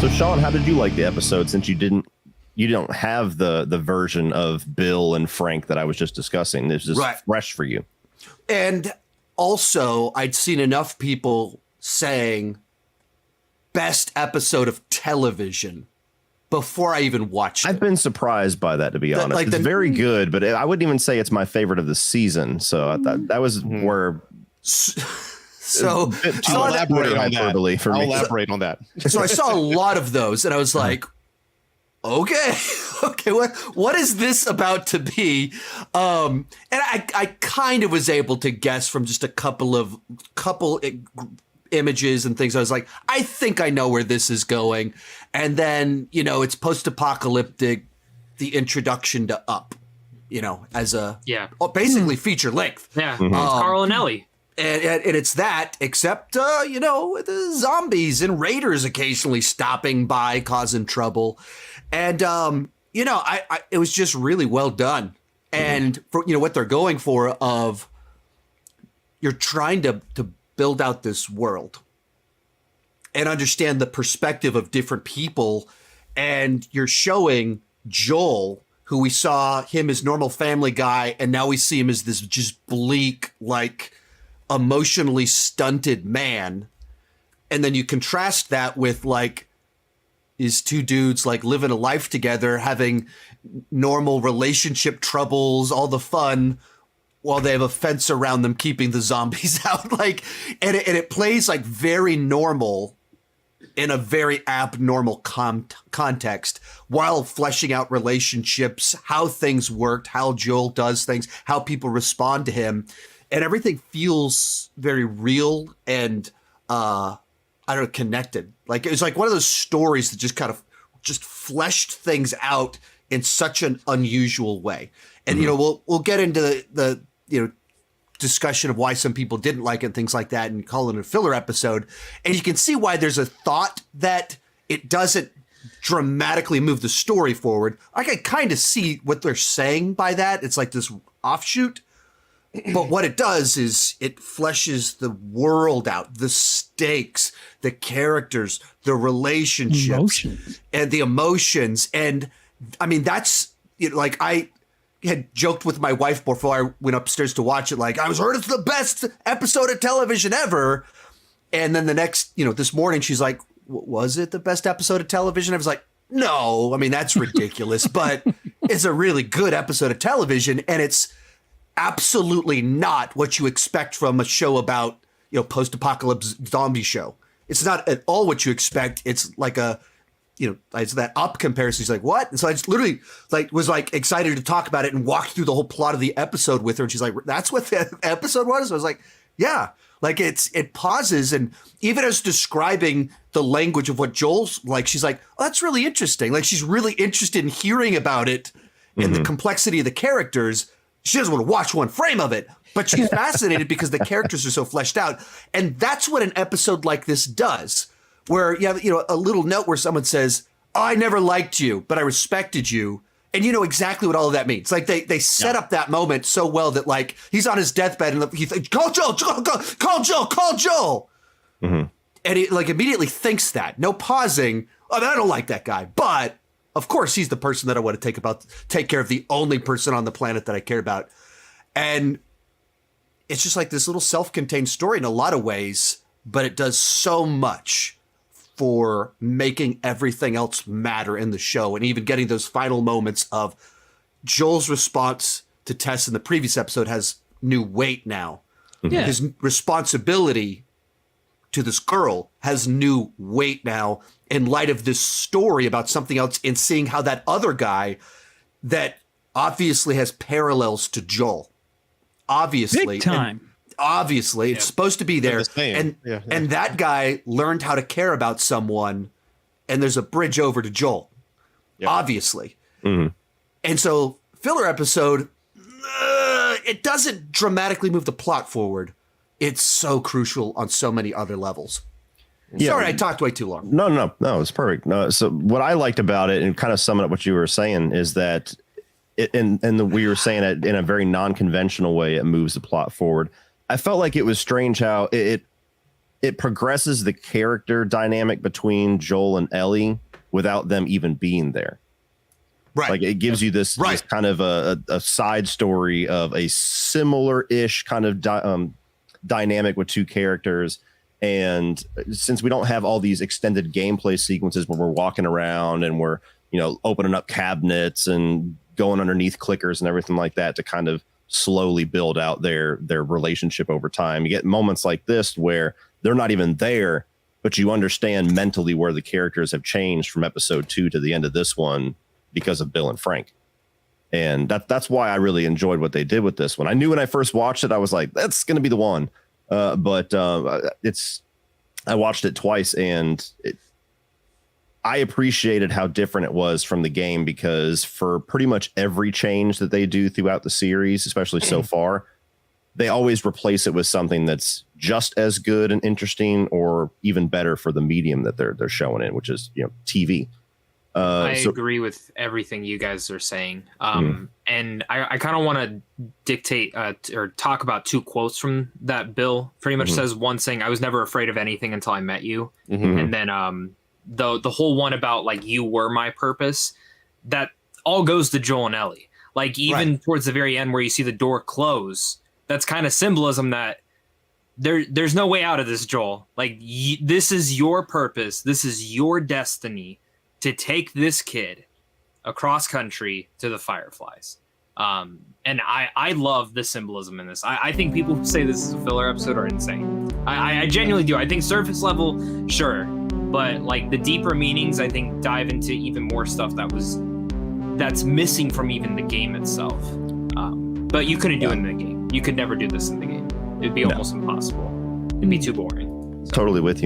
So Sean, how did you like the episode since you don't have the version of Bill and Frank that I was just discussing? This is fresh for you. And also, I'd seen enough people saying best episode of television before I even watched it. I've been surprised by that, to be honest. It's very good, but I wouldn't even say it's my favorite of the season. So I thought that was where... So I'll elaborate on that. So I saw a lot of those, and I was like, okay, what is this about to be? And I kind of was able to guess from just a couple images and things. I was like, I think I know where this is going. And then, it's post-apocalyptic, the introduction to Up, as a basically feature length. Yeah, Carl and Ellie. And it's that, except, with the zombies and raiders occasionally stopping by, causing trouble. And, it was just really well done. And for, what they're going for of you're trying to build out this world and understand the perspective of different people. And you're showing Joel, who we saw him as normal family guy, and now we see him as this just bleak, emotionally stunted man. And then you contrast that with these two dudes living a life together, having normal relationship troubles, all the fun, while they have a fence around them keeping the zombies out. And it plays very normal in a very abnormal context, while fleshing out relationships, how things worked, how Joel does things, how people respond to him. And everything feels very real and, connected. It was one of those stories that just kind of just fleshed things out in such an unusual way. And, we'll get into the discussion of why some people didn't like it and things like that and call it a filler episode. And you can see why there's a thought that it doesn't dramatically move the story forward. I can kind of see what they're saying by that. It's this offshoot. But what it does is it fleshes the world out, the stakes, the characters, the relationships, and the emotions. And I mean, that's I had joked with my wife before I went upstairs to watch it. I was heard it's the best episode of television ever. And then the next, this morning, she's like, was it the best episode of television? I was like, no, I mean, that's ridiculous, but it's a really good episode of television. And it's absolutely not what you expect from a show about, post-apocalypse zombie show. It's not at all what you expect. It's it's that Up comparison. He's like, what? And so I just literally was excited to talk about it and walked through the whole plot of the episode with her. And she's like, that's what the episode was? I was like, yeah, it pauses. And even as describing the language of what Joel's like, she's like, oh, that's really interesting. She's really interested in hearing about it and the complexity of the characters. She doesn't want to watch one frame of it, but she's fascinated because the characters are so fleshed out. And that's what an episode like this does, where you have, a little note where someone says, oh, I never liked you, but I respected you. And you know exactly what all of that means. They set up that moment so well that he's on his deathbed and he thinks, call Joel, call Joel. Mm-hmm. And he immediately thinks that. No pausing. Oh, I don't like that guy, but of course, he's the person that I want to take care of, the only person on the planet that I care about. And it's just this little self-contained story in a lot of ways, but it does so much for making everything else matter in the show. And even getting those final moments of Joel's response to Tess in the previous episode has new weight now. Yeah. His responsibility to this girl has new weight now in light of this story about something else, and seeing how that other guy that obviously has parallels to Joel, obviously, big time. Obviously, it's supposed to be there. And that guy learned how to care about someone, and there's a bridge over to Joel, obviously. Mm-hmm. And so filler episode, it doesn't dramatically move the plot forward. It's so crucial on so many other levels. Yeah. Sorry, I talked way too long. No, it's perfect. No, so what I liked about it, and kind of summing up what you were saying, is that we were saying it in a very non-conventional way. It moves the plot forward. I felt like it was strange how it it progresses the character dynamic between Joel and Ellie without them even being there. Right. Like it gives you this kind of a side story of a similar-ish kind of dynamic with two characters. And since we don't have all these extended gameplay sequences where we're walking around and we're, opening up cabinets and going underneath clickers and everything like that to kind of slowly build out their relationship over time, you get moments like this where they're not even there, but you understand mentally where the characters have changed from episode 2 to the end of this one because of Bill and Frank. And that's why I really enjoyed what they did with this one. I knew when I first watched it, I was like, that's going to be the one. But I watched it twice, and I appreciated how different it was from the game, because for pretty much every change that they do throughout the series, especially so far, they always replace it with something that's just as good and interesting or even better for the medium that they're showing in, which is, TV. I agree with everything you guys are saying. And I kind of want to dictate or talk about 2 quotes from that. Bill pretty much says one saying, "I was never afraid of anything until I met you." And then the whole one about like, "You were my purpose," that all goes to Joel and Ellie. Like even towards the very end where you see the door close, that's kind of symbolism that there's no way out of this, Joel. Like this is your purpose. This is your destiny, to take this kid across country to the Fireflies. And I love the symbolism in this. I think people who say this is a filler episode are insane. I genuinely do. I think surface level, sure. But like the deeper meanings, I think dive into even more stuff that's missing from even the game itself. But you couldn't do it in the game. You could never do this in the game. It'd be almost impossible. It'd be too boring. So. Totally with you.